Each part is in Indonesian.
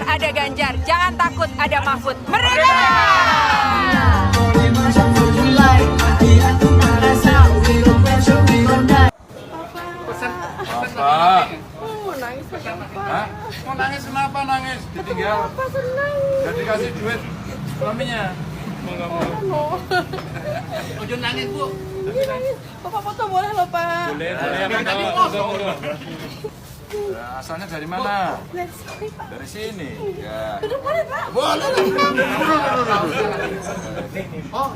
ada Ganjar, jangan takut ada Mahfud. Merdeka! Apa? Mau nangis kenapa? Hah? Mau nangis kenapa nangis? Ditinggal? Papa senang. Gak dikasih duit suaminya? Mau nggak mau? Ojo nangis bu. Ini nangis. Papa foto boleh loh Pak. Boleh. Nah, asalnya dari mana? Dari sini Pak. Dari sini. Ya. Duduk boleh Pak. Boleh. Oh.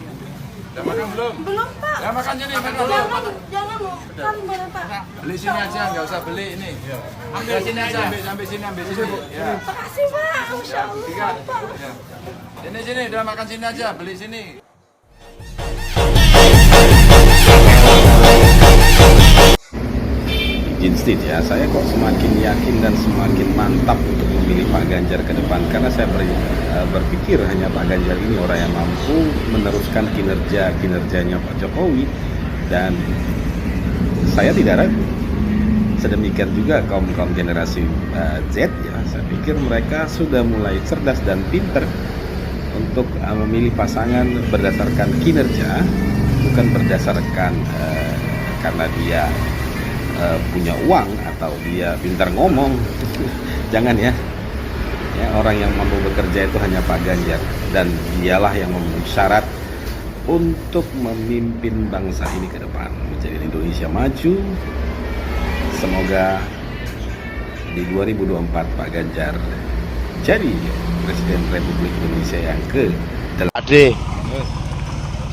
Udah makan belum? Belum Pak. Ya makan sini, makan belum? Jangan mau kan boleh Pak. Beli sini aja, nggak usah beli ini. Ambil sini aja, ambil sini. Ya. Makasih Pak. Masya Ya, Allah. tiga. Ya. Sini, udah makan sini aja, beli sini. Instit ya, saya kok semakin yakin dan semakin mantap untuk memilih Pak Ganjar ke depan karena saya berpikir hanya Pak Ganjar ini orang yang mampu meneruskan kinerjanya Pak Jokowi dan saya tidak ragu. Sedemikian juga kaum generasi Z ya, saya pikir mereka sudah mulai cerdas dan pinter untuk memilih pasangan berdasarkan kinerja, bukan berdasarkan karena dia punya uang atau dia pintar ngomong. Jangan ya. Orang yang mampu bekerja itu hanya Pak Ganjar dan dialah yang memenuhi syarat untuk memimpin bangsa ini ke depan menjadi Indonesia maju. Semoga di 2024 Pak Ganjar jadi Presiden Republik Indonesia yang ke-8. Ade,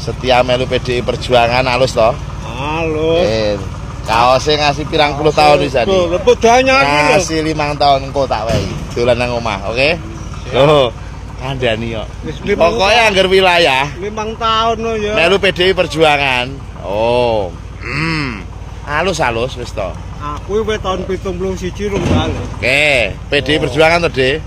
setia melu PDI Perjuangan halus toh? Halus. Kaosnya ngasih pirang puluh tahun bisa nih. Ngasih 5 tahun engko tak wehi. Dolan nang omah, oke? Loh, kandhani kok. Pokoknya anggar wilayah 5 tahun lo ya. melu PDI Perjuangan. Oh. Halus wis toh. Aku wis tahun 71 rung balik. Oke, PDI Perjuangan toh, De.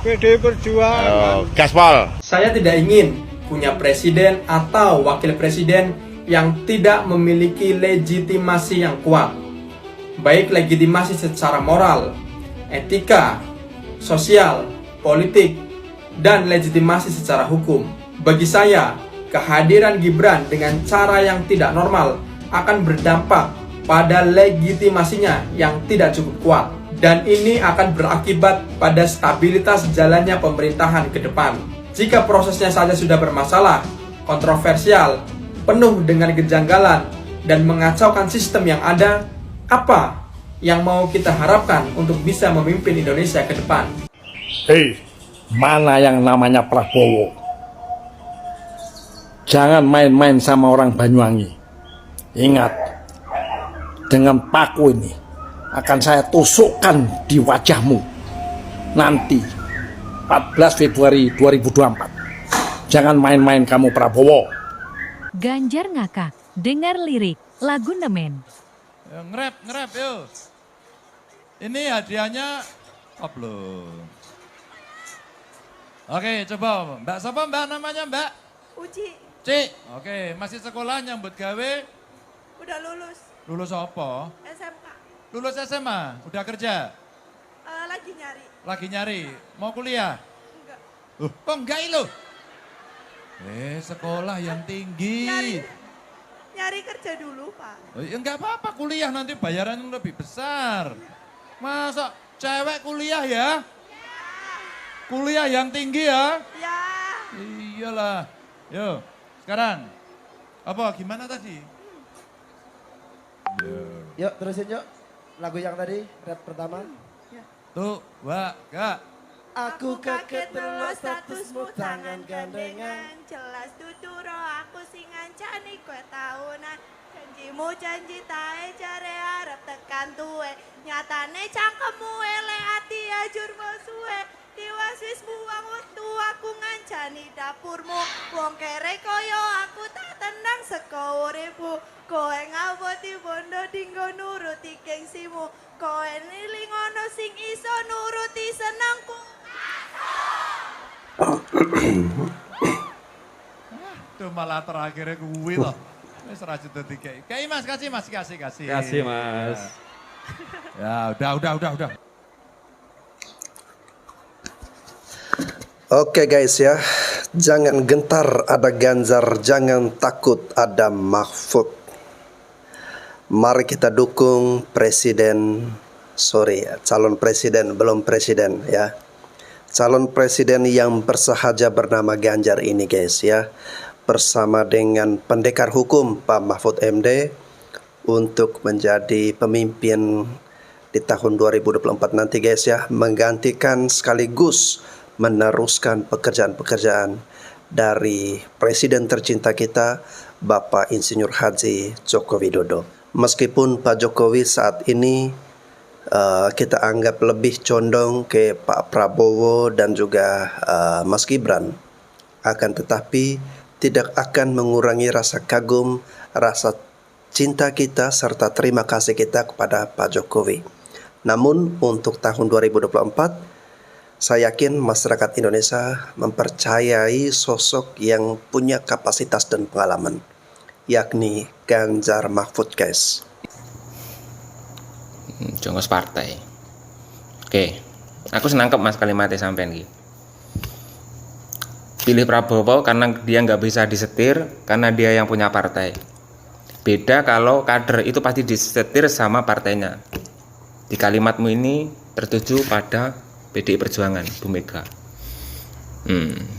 PDI Perjuangan. Gaspol. Saya tidak ingin punya presiden atau wakil presiden yang tidak memiliki legitimasi yang kuat, baik legitimasi secara moral, etika, sosial, politik, dan legitimasi secara hukum. Bagi saya, kehadiran Gibran dengan cara yang tidak normal akan berdampak pada legitimasinya yang tidak cukup kuat, dan ini akan berakibat pada stabilitas jalannya pemerintahan ke depan. Jika prosesnya saja sudah bermasalah, kontroversial, penuh dengan kejanggalan, dan mengacaukan sistem yang ada, apa yang mau kita harapkan untuk bisa memimpin Indonesia ke depan? Hei, mana yang namanya Prabowo? Jangan main-main sama orang Banyuwangi. Ingat, dengan paku ini akan saya tusukkan di wajahmu nanti 14 Februari 2024. Jangan main-main kamu Prabowo. Ganjar ngakak, dengar lirik lagu Nemen. Ngerap yuk. Ini hadiahnya upload. Oke, coba Mbak siapa Mbak namanya Mbak? Uci. Cik. Oke, masih sekolah nyambut gawe? Udah lulus. Lulus apa? SMK. Lulus SMA, udah kerja? Lagi nyari. Lagi nyari, mau kuliah? Enggak. Kok enggak lo? Sekolah yang tinggi. Nyari kerja dulu Pak. Ya enggak apa-apa, kuliah nanti bayaran lebih besar. Masa cewek kuliah ya? Kuliah yang tinggi ya? Ya. Iyalah. Yuk, sekarang. Apa, gimana tadi? Yuk terusin yuk. Lagu yang tadi, rap pertama. Tuh, wah, gak. Aku kaget lo statusmu tangan gandengan. Jelas tuturo aku sing ngancani kue tahunan. Janjimu janji tae jare arep tekan tuwe. Nyatane cangkemmu ele ati ajur suwe. Diwasis buang waktu aku ngancani dapurmu. Wong kere koyo aku tak tenang seko uripku. Koe ngaboti bondo dinggo nuruti gengsimu. Koe nilingono sing iso nuruti senengku. Tuh malah terakhirnya gue loh. Wis rajut dadi kayak Mas, kasih Mas, kasih. Kasih Mas. Ya, udah. Oke guys ya, jangan gentar ada Ganjar, jangan takut ada Mahfud. Mari kita dukung calon presiden, belum presiden ya. Calon presiden yang bersahaja bernama Ganjar ini guys ya, bersama dengan pendekar hukum Pak Mahfud MD untuk menjadi pemimpin di tahun 2024 nanti guys ya, menggantikan sekaligus meneruskan pekerjaan-pekerjaan dari presiden tercinta kita Bapak Insinyur Haji Joko Widodo. Meskipun Pak Jokowi saat ini kita anggap lebih condong ke Pak Prabowo dan juga Mas Gibran, akan tetapi tidak akan mengurangi rasa kagum, rasa cinta kita serta terima kasih kita kepada Pak Jokowi. Namun untuk tahun 2024 saya yakin masyarakat Indonesia mempercayai sosok yang punya kapasitas dan pengalaman, yakni Ganjar Mahfud guys. Jongos partai. Oke, aku senangkep mas kalimatnya sampean iki. Pilih Prabowo karena dia nggak bisa disetir, karena dia yang punya partai. Beda kalau kader itu pasti disetir sama partainya. Di kalimatmu ini tertuju pada PDI Perjuangan, Bu Mega.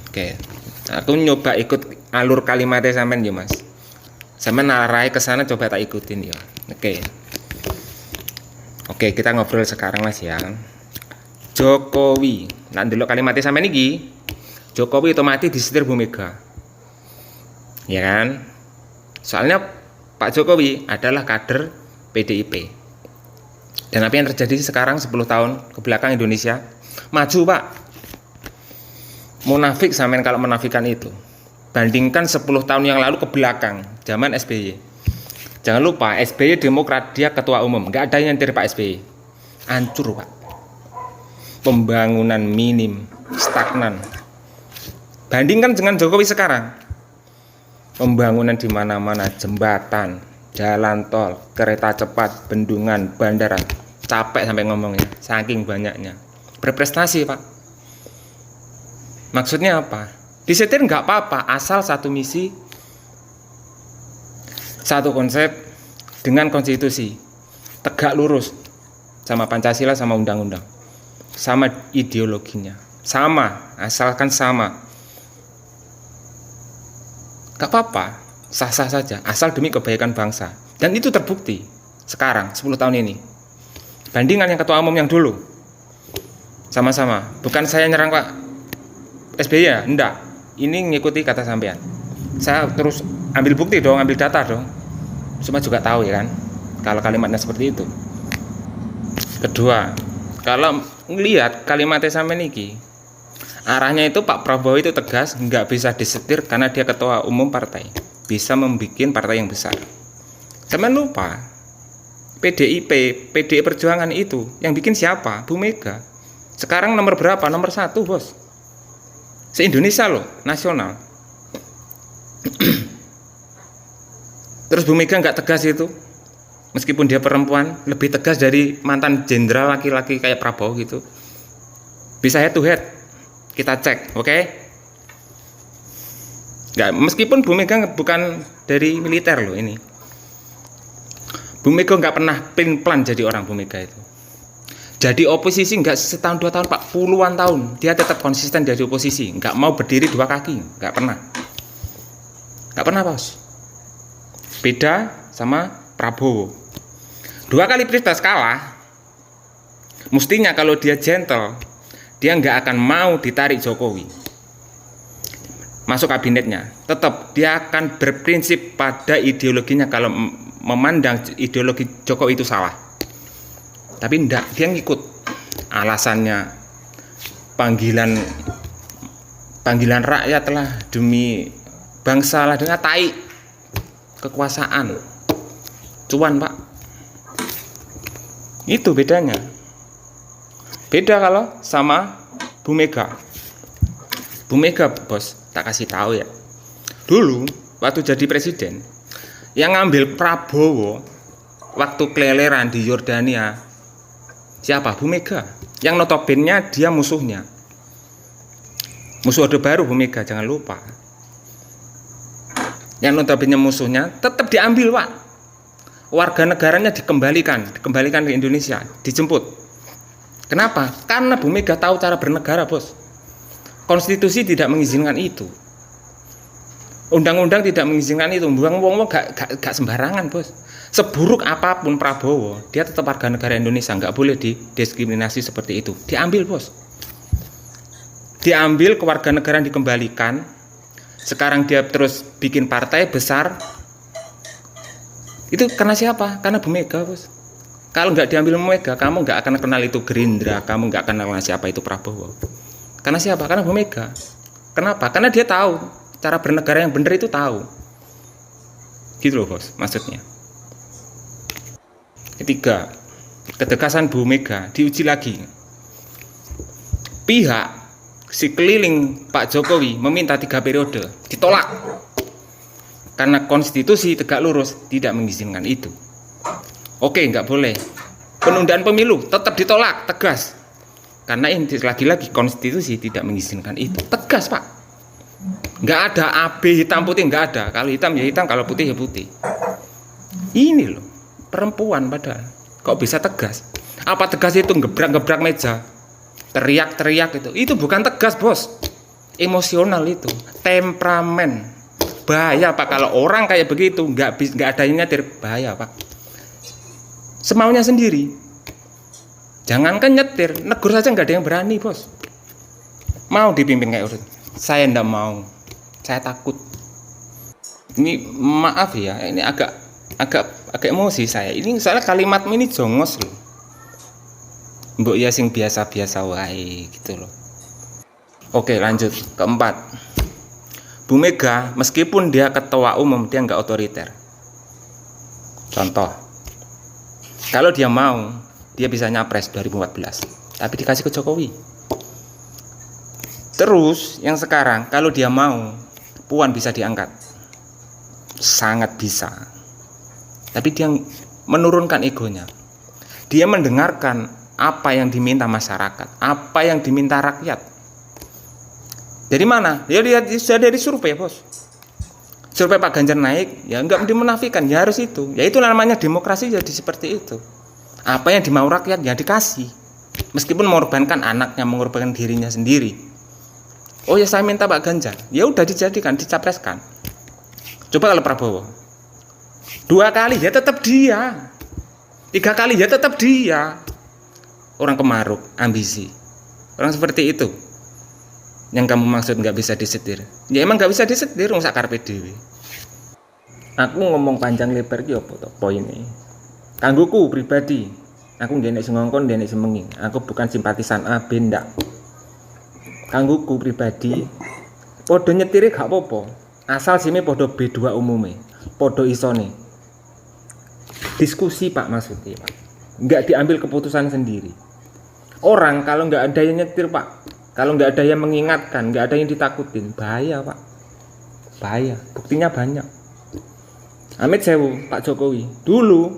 Oke. Aku nyoba ikut alur kalimatnya sampean ya mas. Sampean narai ke sana coba tak ikutin ya. Oke, kita ngobrol sekarang mas ya. Jokowi. Nah dulu kalimatnya sampean iki. Jokowi otomatis disetir Bu Mega. Ya kan? Soalnya Pak Jokowi adalah kader PDIP. Dan apa yang terjadi sekarang 10 tahun ke belakang Indonesia maju pak. Munafik sampean kalau menafikan itu. Bandingkan 10 tahun yang lalu ke belakang, zaman SBY. Jangan lupa SBY Demokrat, dia ketua umum, nggak ada yang nyentir Pak SBY. Hancur pak. Pembangunan minim, stagnan. Bandingkan dengan Jokowi sekarang. Pembangunan di mana-mana, jembatan, jalan tol, kereta cepat, bendungan, bandara. Capek sampai ngomongnya, saking banyaknya. Berprestasi pak. Maksudnya apa? Disetir nggak apa-apa, asal satu misi, satu konsep dengan konstitusi, tegak lurus sama Pancasila, sama undang-undang, sama ideologinya, sama, asalkan sama. Gak apa-apa, sah-sah saja, asal demi kebaikan bangsa. Dan itu terbukti sekarang 10 tahun ini. Bandingan yang ketua umum yang dulu, sama-sama. Bukan saya nyerang Pak SBY ya, enggak. Ini ngikuti kata sampean. Saya terus ambil bukti dong, ambil data dong. Semua juga tahu ya kan, kalau kalimatnya seperti itu. Kedua, kalau ngelihat kalimatnya sampean iki, arahnya itu Pak Prabowo itu tegas, nggak bisa disetir karena dia ketua umum partai, bisa membuat partai yang besar. Sampean lupa, PDI Perjuangan itu yang bikin siapa? Bu Mega. Sekarang nomor berapa? Nomor 1 bos. Se-Indonesia loh, nasional. Terus Bu Mega nggak tegas itu, meskipun dia perempuan, lebih tegas dari mantan jenderal laki-laki kayak Prabowo gitu. Bisa head to head, kita cek, oke? Nggak, meskipun Bu Mega bukan dari militer loh ini. Bu Mega nggak pernah plan jadi orang Bu Mega itu. Jadi oposisi nggak setahun 2 tahun Pak, puluhan tahun dia tetap konsisten jadi oposisi, nggak mau berdiri 2 kaki, nggak pernah bos. Beda sama Prabowo, 2 kali pilpres kalah. Mestinya kalau dia gentle, dia nggak akan mau ditarik Jokowi masuk kabinetnya. Tetap dia akan berprinsip pada ideologinya kalau memandang ideologi Jokowi itu salah. Tapi enggak, dia ngikut. Alasannya panggilan rakyat lah, demi bangsa lah, dengan tai kekuasaan, cuan pak. Itu bedanya. Beda kalau sama Bu Mega. Bu Mega bos, tak kasih tahu ya. Dulu waktu jadi presiden, yang ngambil Prabowo waktu keleleran di Yordania siapa? Bu Mega. Yang notabene dia musuhnya. Musuh Orde Baru Bu Mega, jangan lupa. Yang notabene musuhnya tetap diambil, Pak. Warga negaranya dikembalikan ke Indonesia, dijemput. Kenapa? Karena Bu Mega tahu cara bernegara, Bos. Konstitusi tidak mengizinkan itu. Undang-undang tidak mengizinkan itu. Buang wong gak sembarangan, Bos. Seburuk apapun Prabowo, dia tetap warga negara Indonesia, nggak boleh didiskriminasi seperti itu. Diambil, Bos. Diambil kewarganegaraan, dikembalikan. Sekarang dia terus bikin partai besar. Itu karena siapa? Karena Bu Mega, Bos. Kalau nggak diambil Bu Mega, kamu nggak akan kenal itu Gerindra, kamu nggak akan kenal siapa itu Prabowo. Karena siapa? Karena Bu Mega. Kenapa? Karena dia tahu cara bernegara yang benar itu tahu. Gitu loh, Bos, maksudnya. Ketiga, ketegasan Bu Mega diuji lagi. Pihak si keliling Pak Jokowi meminta 3 periode, ditolak. Karena konstitusi tegak lurus tidak mengizinkan itu. Oke, nggak boleh. Penundaan pemilu tetap ditolak, tegas. Karena ini lagi-lagi konstitusi tidak mengizinkan itu. Tegas, Pak. Nggak ada AB hitam putih, nggak ada. Kalau hitam ya hitam, kalau putih ya putih. Ini loh, perempuan padahal. Kok bisa tegas? Apa tegas itu gebrak-gebrak meja? Teriak-teriak itu bukan tegas, Bos. Emosional itu, temperamen. Bahaya, Pak, kalau orang kayak begitu nggak ada yang nyetir, bahaya, Pak. Semaunya sendiri. Jangankan nyetir, negur saja nggak ada yang berani, Bos. Mau dipimpin kayak urut. Saya ndak mau. Saya takut. Ini maaf ya, ini agak emosi saya. Ini soalnya kalimat ini jongos loh. Mbok ya sing biasa-biasa wae gitu loh. Oke, lanjut. Keempat, Bu Mega meskipun dia ketua umum, dia nggak otoriter. Contoh, kalau dia mau, dia bisa nyapres 2014, tapi dikasih ke Jokowi. Terus yang sekarang, kalau dia mau, Puan bisa diangkat, sangat bisa. Tapi dia menurunkan egonya. Dia mendengarkan apa yang diminta masyarakat, apa yang diminta rakyat. Dari mana? Ya dia sudah dari survei, Bos. Survei Pak Ganjar naik, ya enggak dimenafikan, ya harus itu. Ya itu namanya demokrasi, jadi seperti itu. Apa yang dimau rakyat ya dikasih. Meskipun mengorbankan anaknya, mengorbankan dirinya sendiri. Oh ya saya minta Pak Ganjar, ya udah dijadikan, dicapreskan. Coba kalau Prabowo 2 kali ya tetap dia, 3 kali ya tetap dia. Orang kemaruk, ambisi, orang seperti itu yang kamu maksud nggak bisa disetir. Ya emang nggak bisa disetir, rusak karpe dewe. Aku ngomong panjang lebar ki opo to poine. Kanggoku pribadi, aku nggak nek sing ngongkon, nggak nek sing menging. Aku bukan simpatisan A B ndak. Kanggoku pribadi, podo nyetire gak apa-apa. Asal sime podo B2 umume, podo isone. Diskusi, Pak, maksudnya, Pak. Nggak diambil keputusan sendiri. Orang kalau nggak ada yang nyetir, Pak, kalau nggak ada yang mengingatkan, nggak ada yang ditakutin, bahaya, Pak. Bahaya, buktinya banyak. Amit sewu, Pak Jokowi dulu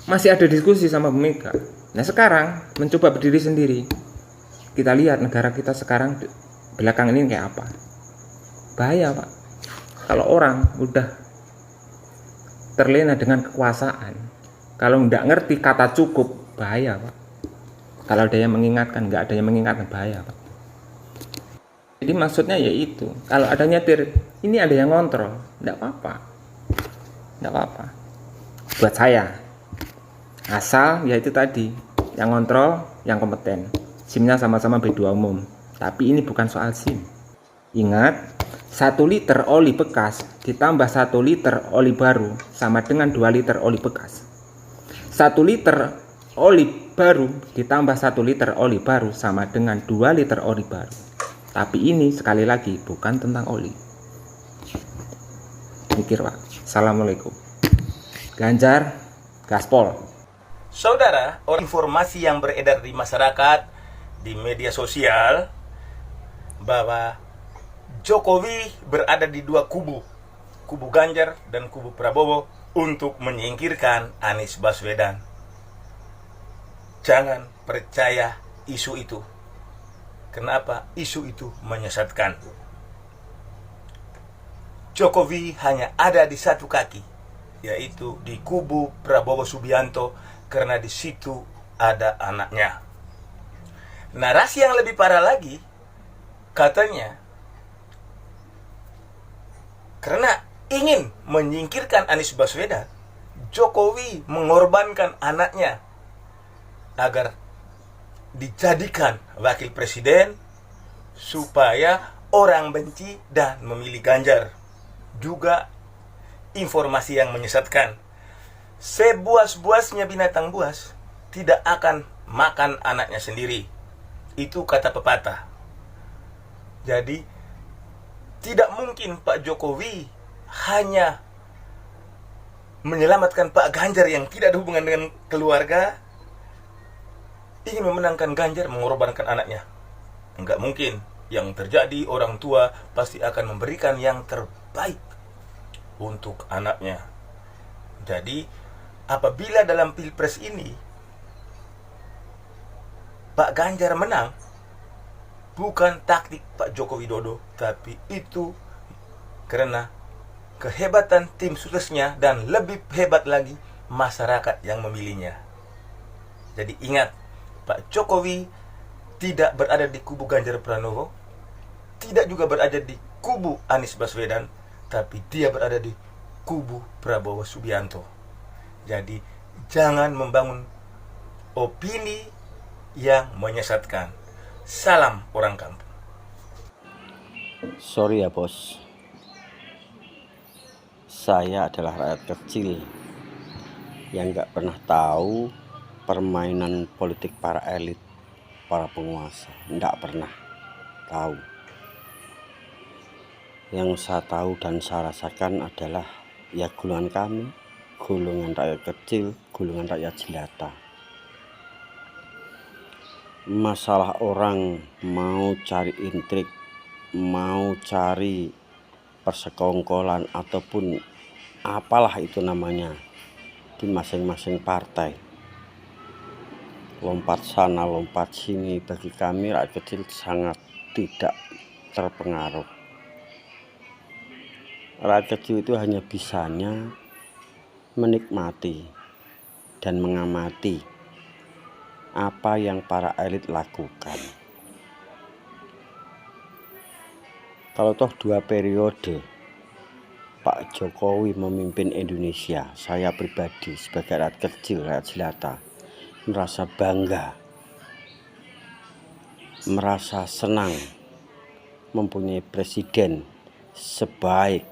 masih ada diskusi sama Bu Mega. Nah sekarang mencoba berdiri sendiri. Kita lihat negara kita sekarang belakang ini kayak apa. Bahaya, Pak. Kalau orang udah terlena dengan kekuasaan, kalau nggak ngerti kata cukup, bahaya, Pak. Kalau ada yang mengingatkan, nggak ada yang mengingatkan, bahaya, Pak. Jadi maksudnya ya itu, kalau ada nyetir, ini ada yang ngontrol, nggak apa-apa. Nggak apa-apa. Buat saya, asal ya itu tadi, yang ngontrol, yang kompeten. SIM-nya sama-sama B2 umum, tapi ini bukan soal SIM. Ingat, 1 liter oli bekas ditambah 1 liter oli baru sama dengan 2 liter oli bekas. 1 liter oli baru ditambah 1 liter oli baru sama dengan 2 liter oli baru. Tapi ini sekali lagi bukan tentang oli. Mikir, Pak. Assalamualaikum. Ganjar, gaspol. Saudara, informasi yang beredar di masyarakat, di media sosial, bahwa Jokowi berada di 2 kubu, kubu Ganjar dan kubu Prabowo, untuk menyingkirkan Anies Baswedan. Jangan percaya isu itu, Kenapa? Isu itu menyesatkan. Jokowi hanya ada di satu kaki, yaitu di kubu Prabowo Subianto, karena di situ ada anaknya. Narasi yang lebih parah lagi, katanya karena ingin menyingkirkan Anies Baswedan, Jokowi mengorbankan anaknya agar dijadikan wakil presiden supaya orang benci dan memilih Ganjar. Juga informasi yang menyesatkan. Sebuas-buasnya binatang buas tidak akan makan anaknya sendiri. Itu kata pepatah. Jadi tidak mungkin Pak Jokowi hanya menyelamatkan Pak Ganjar yang tidak ada hubungan dengan keluarga, ingin memenangkan Ganjar, mengorbankan anaknya. Enggak mungkin. Yang terjadi, orang tua pasti akan memberikan yang terbaik untuk anaknya. Jadi apabila dalam pilpres ini Pak Ganjar menang, bukan taktik Pak Joko Widodo, tapi itu karena kehebatan tim suksesnya dan lebih hebat lagi masyarakat yang memilihnya. Jadi ingat, Pak Jokowi tidak berada di kubu Ganjar Pranowo, tidak juga berada di kubu Anies Baswedan, tapi dia berada di kubu Prabowo Subianto. Jadi jangan membangun opini yang menyesatkan. Salam orang kampung. Sorry ya bos, saya adalah rakyat kecil yang gak pernah tahu permainan politik para elit, para penguasa. Nggak pernah tahu. Yang saya tahu dan saya rasakan adalah ya golongan kami, golongan rakyat kecil, golongan rakyat jelata. Masalah orang mau cari intrik, mau cari persekongkolan ataupun apalah itu namanya di masing-masing partai, lompat sana lompat sini, bagi kami rakyat kecil sangat tidak terpengaruh. Rakyat kecil itu hanya bisanya menikmati dan mengamati apa yang para elit lakukan. Kalau toh 2 periode Pak Jokowi memimpin Indonesia, saya pribadi sebagai rakyat kecil, rakyat jelata, merasa bangga, merasa senang mempunyai presiden sebaik,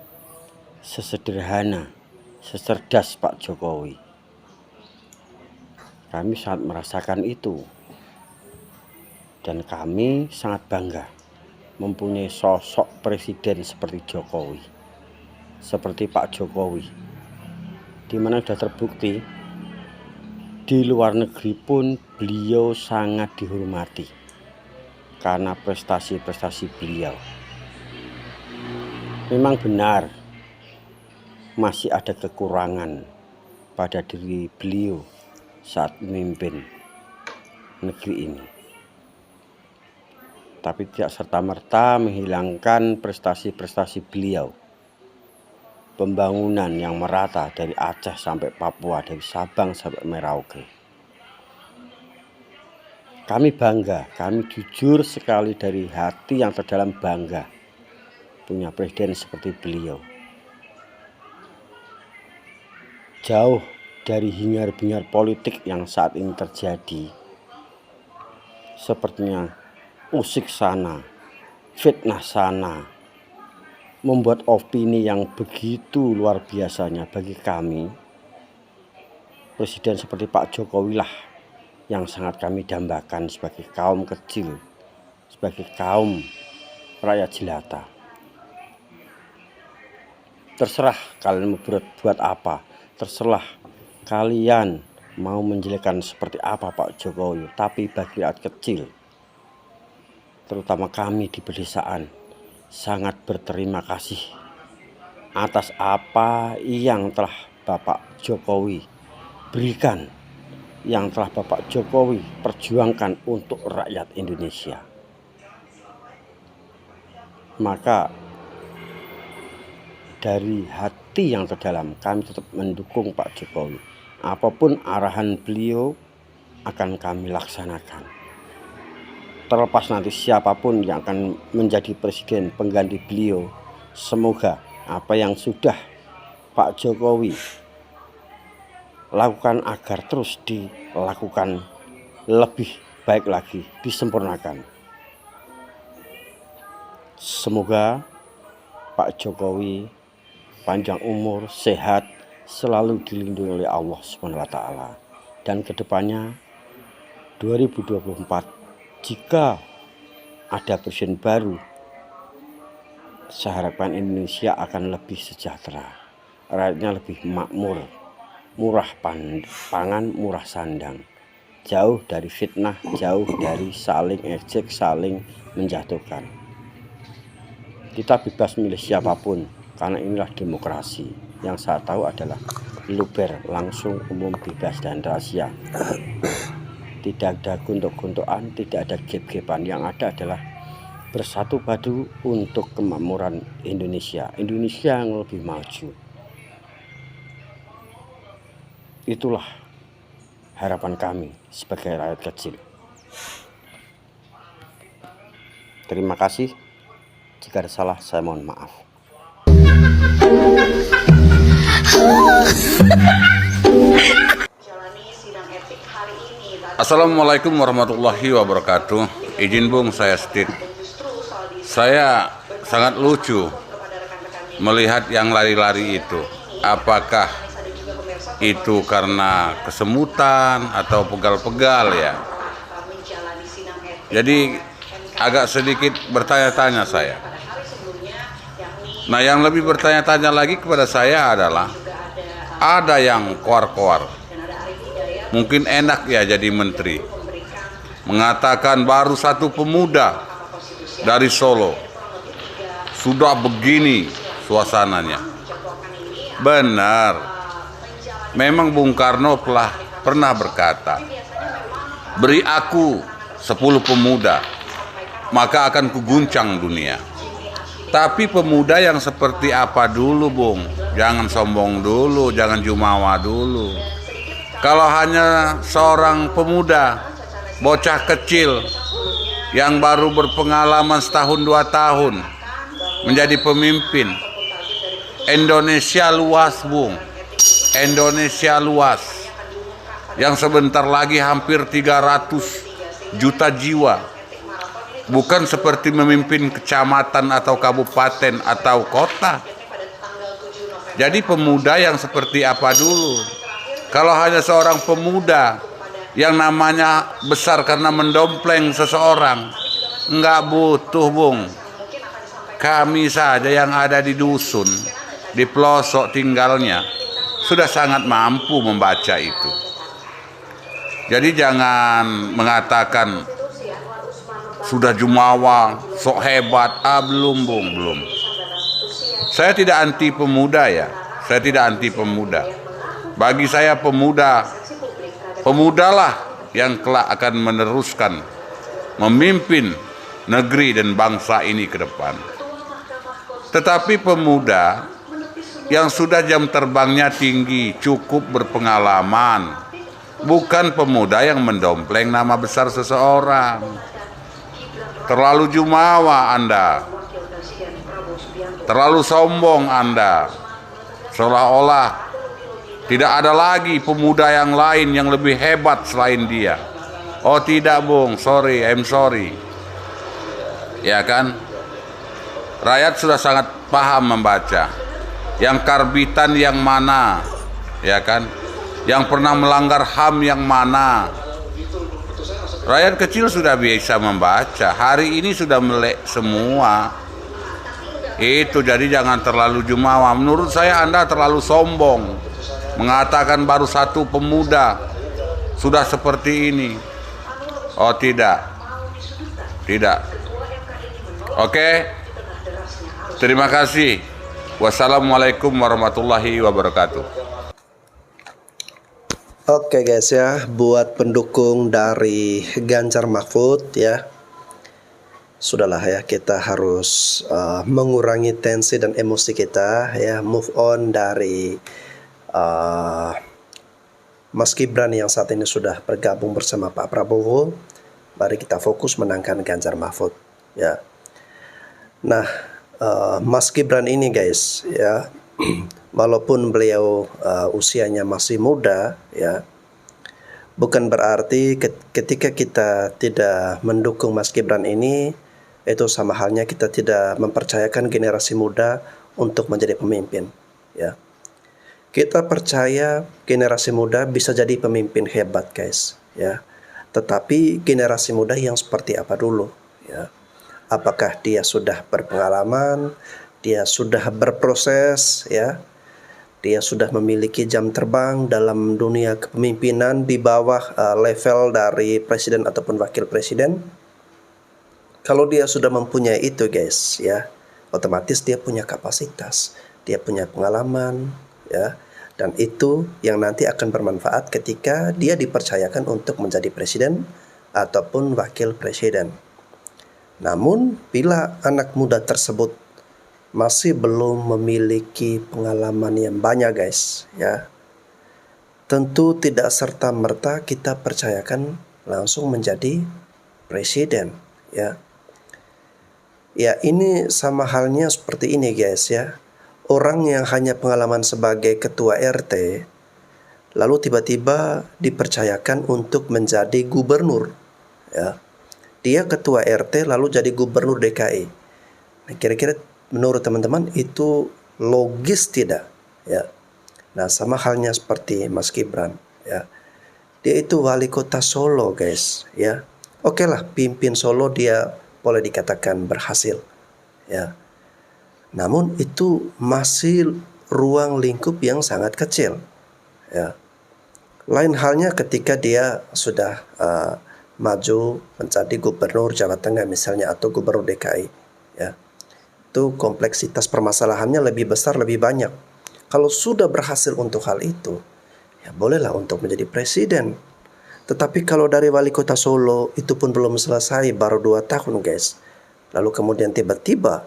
sesederhana, secerdas Pak Jokowi. Kami sangat merasakan itu. Dan kami sangat bangga mempunyai sosok presiden seperti Jokowi. Seperti Pak Jokowi. Di mana sudah terbukti di luar negeri pun beliau sangat dihormati karena prestasi-prestasi beliau. Memang benar masih ada kekurangan pada diri beliau saat memimpin negeri ini, tapi tidak serta-merta menghilangkan prestasi-prestasi beliau. Pembangunan yang merata dari Aceh sampai Papua, dari Sabang sampai Merauke. Kami bangga, kami jujur sekali dari hati yang terdalam bangga punya presiden seperti beliau. Jauh dari hingar-bingar politik yang saat ini terjadi, sepertinya usik sana, fitnah sana, membuat opini yang begitu luar biasanya. Bagi kami, presiden seperti Pak Jokowi lah yang sangat kami dambakan sebagai kaum kecil, sebagai kaum rakyat jelata. Terserah kalian mau buat apa, terserah kalian mau menjelekkan seperti apa Pak Jokowi, tapi bagi rakyat kecil, terutama kami di pedesaan, sangat berterima kasih atas apa yang telah Bapak Jokowi berikan, yang telah Bapak Jokowi perjuangkan untuk rakyat Indonesia. maka dari hati yang terdalam kami tetap mendukung Pak Jokowi. Apapun arahan beliau akan kami laksanakan. Terlepas nanti siapapun yang akan menjadi presiden pengganti beliau, semoga apa yang sudah Pak Jokowi lakukan agar terus dilakukan lebih baik lagi, disempurnakan. Semoga Pak Jokowi panjang umur, sehat, selalu dilindungi oleh Allah SWT. Dan kedepannya 2024 jika ada presiden baru, saya harapkan Indonesia akan lebih sejahtera, rakyatnya lebih makmur, murah pangan, murah sandang, jauh dari fitnah, jauh dari saling ejek, saling menjatuhkan. Kita bebas milih siapapun, karena inilah demokrasi. Yang saya tahu adalah luber, langsung, umum, bebas, dan rahasia. Tidak ada gontok-gontokan, tidak ada gap-gapan. Yang ada adalah bersatu padu untuk kemakmuran Indonesia. Indonesia yang lebih maju. Itulah harapan kami sebagai rakyat kecil. Terima kasih. Jika ada salah, saya mohon maaf. Assalamualaikum warahmatullahi wabarakatuh. Izin Bung, saya Steve. Saya sangat lucu melihat yang lari-lari itu. Apakah itu karena kesemutan atau pegal-pegal ya? Jadi agak sedikit bertanya-tanya saya. Nah, yang lebih bertanya-tanya lagi kepada saya adalah ada yang koar-koar. Mungkin enak ya jadi menteri. Mengatakan baru satu pemuda dari Solo. Sudah begini suasananya. Benar. Memang Bung Karno pernah berkata, beri aku 10 pemuda, maka akan kuguncang dunia. Tapi pemuda yang seperti apa dulu, Bung? Jangan sombong dulu, jangan jumawa dulu. Kalau hanya seorang pemuda, bocah kecil yang baru berpengalaman setahun 2 tahun menjadi pemimpin, Indonesia luas, Bung. Indonesia luas. Yang sebentar lagi hampir 300 juta jiwa. Bukan seperti memimpin kecamatan atau kabupaten atau kota. Jadi pemuda yang seperti apa dulu? Kalau hanya seorang pemuda yang namanya besar karena mendompleng seseorang, nggak butuh, Bung. Kami saja yang ada di dusun, di pelosok tinggalnya, sudah sangat mampu membaca itu. Jadi jangan mengatakan sudah jumawa, sok hebat. Belum, Bung, belum. Saya tidak anti pemuda ya. Saya tidak anti pemuda. Bagi saya pemudalah yang kelak akan meneruskan, memimpin negeri dan bangsa ini ke depan. Tetapi pemuda yang sudah jam terbangnya tinggi, cukup berpengalaman, bukan pemuda yang mendompleng nama besar seseorang. Terlalu jumawa Anda, terlalu sombong Anda, seolah-olah tidak ada lagi pemuda yang lain yang lebih hebat selain dia. Oh tidak, Bung, sorry, I'm sorry. Ya kan? Rakyat sudah sangat paham membaca. Yang karbitan yang mana, ya kan? Yang pernah melanggar HAM yang mana? Rakyat kecil sudah bisa membaca. Hari ini sudah melek semua. Itu jadi jangan terlalu jumawa. Menurut saya Anda terlalu sombong. Mengatakan baru satu pemuda sudah seperti ini. Oh tidak. Tidak. Oke. Terima kasih. Wassalamualaikum warahmatullahi wabarakatuh. Oke guys ya, buat pendukung dari Ganjar Mahfud ya, sudahlah ya, kita harus mengurangi tensi dan emosi kita ya, move on dari Mas Gibran yang saat ini sudah bergabung bersama Pak Prabowo. Mari kita fokus menangkan Ganjar Mahfud ya. Nah, Mas Gibran ini guys ya, walaupun beliau usianya masih muda ya, bukan berarti ketika kita tidak mendukung Mas Gibran ini, itu sama halnya kita tidak mempercayakan generasi muda untuk menjadi pemimpin ya. Kita percaya generasi muda bisa jadi pemimpin hebat guys ya. Tetapi generasi muda yang seperti apa dulu ya? Apakah dia sudah berpengalaman, dia sudah berproses ya, dia sudah memiliki jam terbang dalam dunia kepemimpinan di bawah level dari presiden ataupun wakil presiden. Kalau dia sudah mempunyai itu guys ya, otomatis dia punya kapasitas, dia punya pengalaman ya, dan itu yang nanti akan bermanfaat ketika dia dipercayakan untuk menjadi presiden ataupun wakil presiden. Namun bila anak muda tersebut masih belum memiliki pengalaman yang banyak guys ya, tentu tidak serta-merta kita percayakan langsung menjadi presiden ya. Ya, ini sama halnya seperti ini guys ya. Orang yang hanya pengalaman sebagai ketua RT lalu tiba-tiba dipercayakan untuk menjadi gubernur ya. Dia ketua RT lalu jadi gubernur DKI. Nah, kira-kira menurut teman-teman itu logis tidak ya? Nah, sama halnya seperti Mas Gibran ya. Dia itu wali kota Solo guys ya. Oke lah, pimpin Solo dia boleh dikatakan berhasil ya. Namun itu masih ruang lingkup yang sangat kecil ya. Lain halnya ketika dia sudah maju menjadi gubernur Jawa Tengah misalnya atau gubernur DKI ya. Itu kompleksitas permasalahannya lebih besar, lebih banyak. Kalau sudah berhasil untuk hal itu, ya bolehlah untuk menjadi presiden. Tetapi kalau dari wali kota Solo itu pun belum selesai, baru 2 tahun guys, lalu kemudian tiba-tiba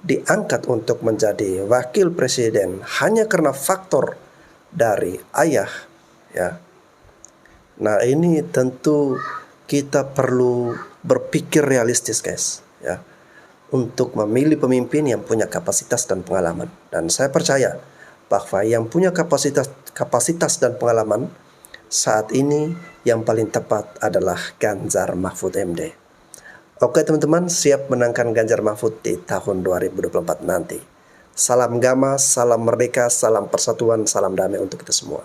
diangkat untuk menjadi wakil presiden hanya karena faktor dari ayah ya. Nah, ini tentu kita perlu berpikir realistis guys ya, untuk memilih pemimpin yang punya kapasitas dan pengalaman. Dan saya percaya bahwa yang punya kapasitas dan pengalaman saat ini yang paling tepat adalah Ganjar Mahfud MD. Oke teman-teman, siap menangkan Ganjar Mahfud di tahun 2024 nanti. Salam Gama, salam merdeka, salam persatuan, salam damai untuk kita semua.